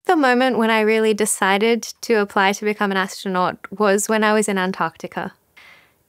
the moment when I really decided to apply to become an astronaut was when I was in Antarctica.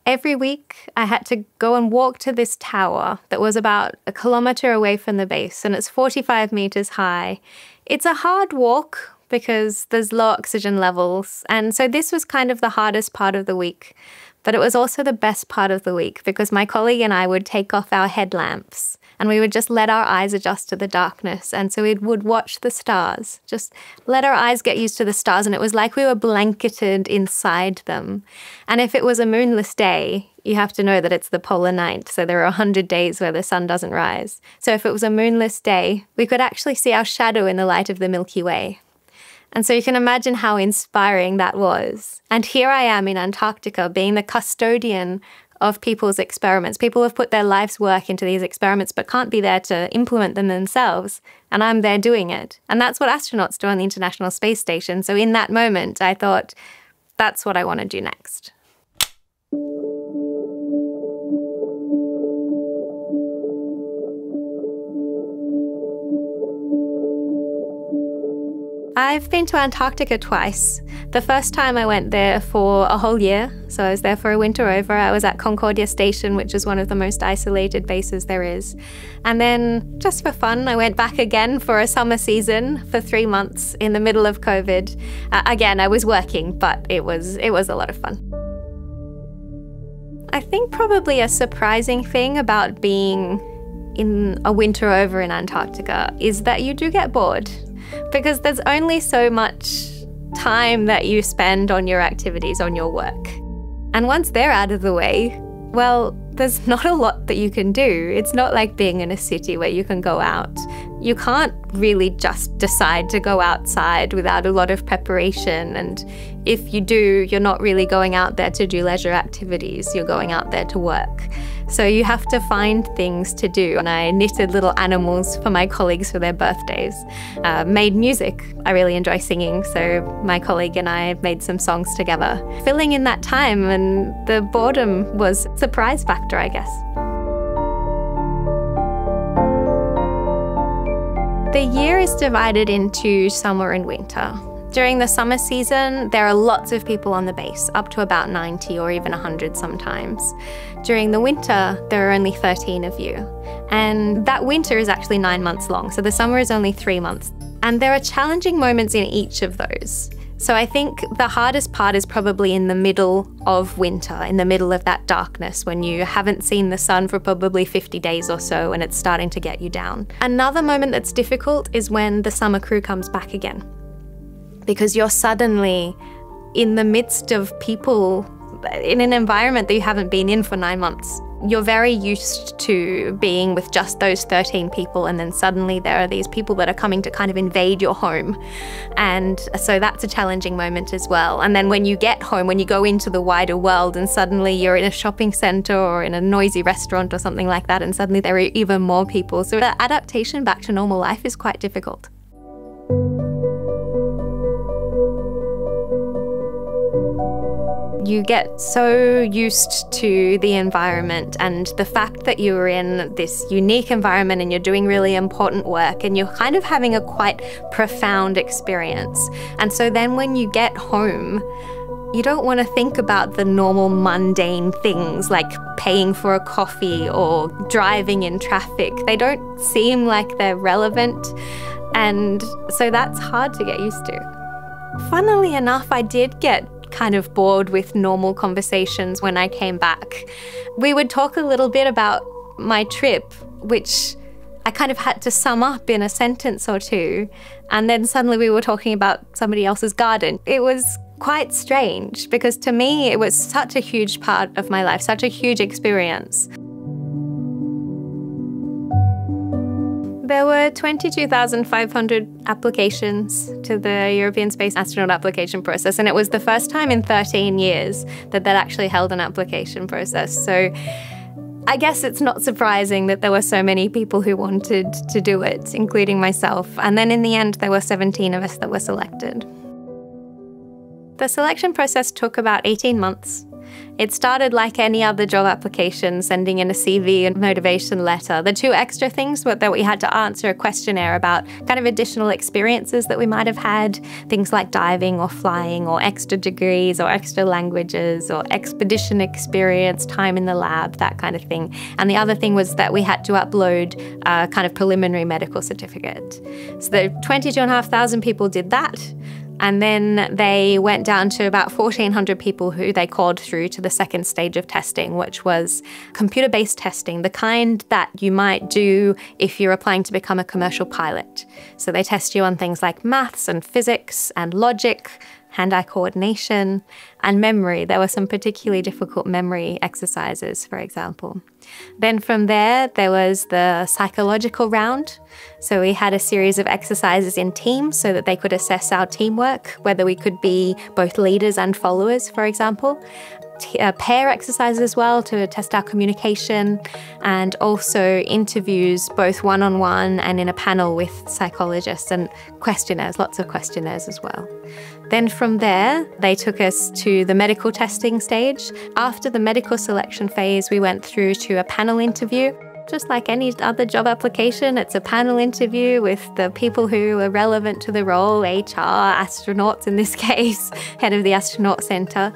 Every week, I had to go and walk to this tower that was about 1 kilometer away from the base, and it's 45 meters high. It's a hard walk because there's low oxygen levels, and so this was kind of the hardest part of the week. But it was also the best part of the week because my colleague and I would take off our headlamps and we would just let our eyes adjust to the darkness. And so we would watch the stars, just let our eyes get used to the stars. And it was like we were blanketed inside them. And if it was a moonless day, you have to know that it's the polar night. So there are 100 days where the sun doesn't rise. So if it was a moonless day, we could actually see our shadow in the light of the Milky Way. And so you can imagine how inspiring that was. And here I am in Antarctica being the custodian of people's experiments. People have put their life's work into these experiments but can't be there to implement them themselves. And I'm there doing it. And that's what astronauts do on the International Space Station. So in that moment, I thought, that's what I want to do next. I've been to Antarctica twice. The first time I went there for a whole year, so I was there for a winter over. I was at Concordia Station, which is one of the most isolated bases there is. And then, just for fun, I went back again for a summer season for 3 months in the middle of COVID. Again, I was working, but it was a lot of fun. I think probably a surprising thing about being in a winter over in Antarctica is that you do get bored. Because there's only so much time that you spend on your activities, on your work. And once they're out of the way, well, there's not a lot that you can do. It's not like being in a city where you can go out. You can't really just decide to go outside without a lot of preparation. And if you do, you're not really going out there to do leisure activities. You're going out there to work. So you have to find things to do. And I knitted little animals for my colleagues for their birthdays, made music. I really enjoy singing, so my colleague and I made some songs together. Filling in that time, and the boredom was a surprise factor, I guess. The year is divided into summer and winter. During the summer season, there are lots of people on the base, up to about 90 or even 100 sometimes. During the winter, there are only 13 of you. And that winter is actually 9 months long, so the summer is only 3 months. And there are challenging moments in each of those. So I think the hardest part is probably in the middle of winter, in the middle of that darkness, when you haven't seen the sun for probably 50 days or so and it's starting to get you down. Another moment that's difficult is when the summer crew comes back again, because you're suddenly in the midst of people in an environment that you haven't been in for 9 months. You're very used to being with just those 13 people, and then suddenly there are these people that are coming to kind of invade your home. And so that's a challenging moment as well. And then when you get home, when you go into the wider world and suddenly you're in a shopping center or in a noisy restaurant or something like that, and suddenly there are even more people. So the adaptation back to normal life is quite difficult. You get so used to the environment and the fact that you're in this unique environment and you're doing really important work and you're kind of having a quite profound experience. And so then when you get home, you don't want to think about the normal mundane things like paying for a coffee or driving in traffic. They don't seem like they're relevant, and so that's hard to get used to. Funnily enough, I did get kind of bored with normal conversations when I came back. We would talk a little bit about my trip, which I kind of had to sum up in a sentence or two, and then suddenly we were talking about somebody else's garden. It was quite strange because to me it was such a huge part of my life, such a huge experience. There were 22,500 applications to the European Space Astronaut Application Process, and it was the first time in 13 years that they'd actually held an application process. So I guess it's not surprising that there were so many people who wanted to do it, including myself. And then in the end, there were 17 of us that were selected. The selection process took about 18 months. It started like any other job application, sending in a CV and motivation letter. The two extra things were that we had to answer a questionnaire about kind of additional experiences that we might have had, things like diving or flying or extra degrees or extra languages or expedition experience, time in the lab, that kind of thing. And the other thing was that we had to upload a kind of preliminary medical certificate. So the 22,500 people did that. And then they went down to about 1,400 people who they called through to the second stage of testing, which was computer-based testing, the kind that you might do if you're applying to become a commercial pilot. So they test you on things like maths and physics and logic, hand-eye coordination, and memory. There were some particularly difficult memory exercises, for example. Then from there was the psychological round. So we had a series of exercises in teams so that they could assess our teamwork, whether we could be both leaders and followers, for example. Pair exercises as well to test our communication, and also interviews both one-on-one and in a panel with psychologists, and questionnaires, lots of questionnaires as well. Then from there, they took us to the medical testing stage. After the medical selection phase, we went through to a panel interview. Just like any other job application, it's a panel interview with the people who are relevant to the role, HR, astronauts in this case, head of the astronaut center.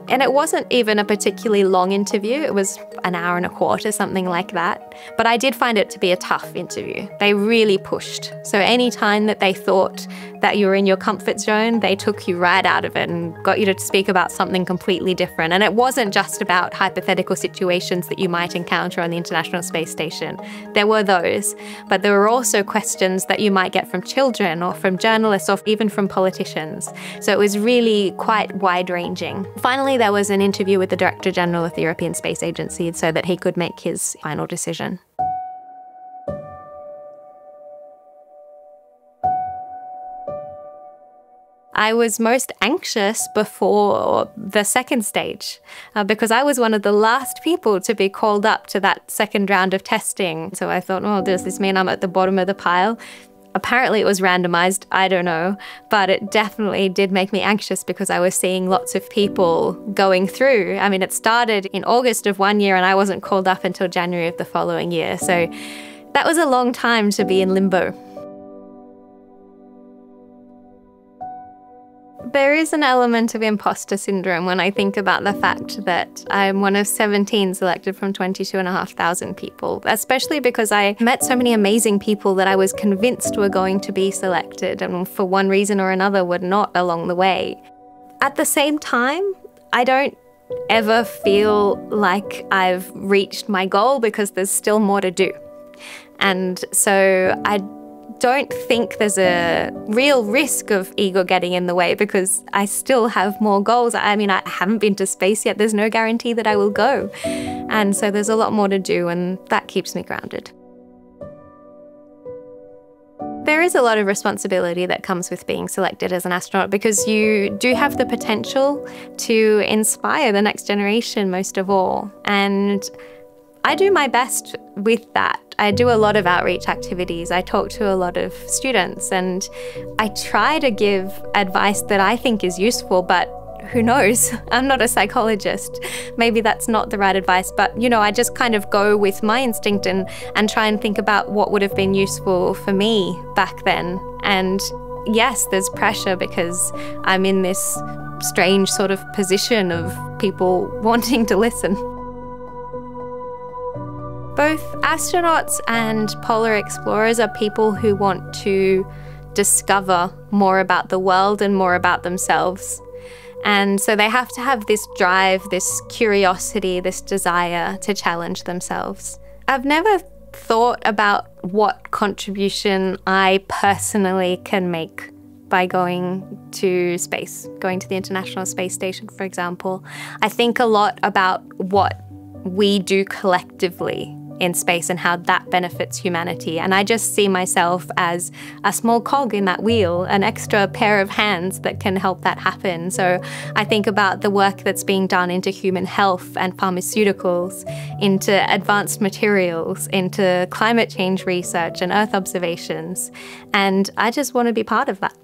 And it wasn't even a particularly long interview. It was an hour and a quarter, something like that. But I did find it to be a tough interview. They really pushed. So any time that they thought that you were in your comfort zone, they took you right out of it and got you to speak about something completely different. And it wasn't just about hypothetical situations that you might encounter on the International Space Station. There were those, but there were also questions that you might get from children or from journalists or even from politicians. So it was really quite wide-ranging. Finally, there was an interview with the Director General of the European Space Agency so that he could make his final decision. I was most anxious before the second stage because I was one of the last people to be called up to that second round of testing. So I thought, oh, does this mean I'm at the bottom of the pile? Apparently it was randomized, I don't know, but it definitely did make me anxious because I was seeing lots of people going through. I mean, it started in August of one year and I wasn't called up until January of the following year. So that was a long time to be in limbo. There is an element of imposter syndrome when I think about the fact that I'm one of 17 selected from 22,500 people, especially because I met so many amazing people that I was convinced were going to be selected and for one reason or another were not along the way. At the same time, I don't ever feel like I've reached my goal because there's still more to do. And so I don't think there's a real risk of ego getting in the way because I still have more goals. I mean, I haven't been to space yet. There's no guarantee that I will go. And so there's a lot more to do, and that keeps me grounded. There is a lot of responsibility that comes with being selected as an astronaut because you do have the potential to inspire the next generation most of all. And I do my best with that. I do a lot of outreach activities. I talk to a lot of students and I try to give advice that I think is useful, but who knows? I'm not a psychologist. Maybe that's not the right advice, but you know, I just kind of go with my instinct and try and think about what would have been useful for me back then. And yes, there's pressure because I'm in this strange sort of position of people wanting to listen. Both astronauts and polar explorers are people who want to discover more about the world and more about themselves. And so they have to have this drive, this curiosity, this desire to challenge themselves. I've never thought about what contribution I personally can make by going to space, going to the International Space Station, for example. I think a lot about what we do collectively in space and how that benefits humanity. And I just see myself as a small cog in that wheel, an extra pair of hands that can help that happen. So I think about the work that's being done into human health and pharmaceuticals, into advanced materials, into climate change research and Earth observations. And I just want to be part of that.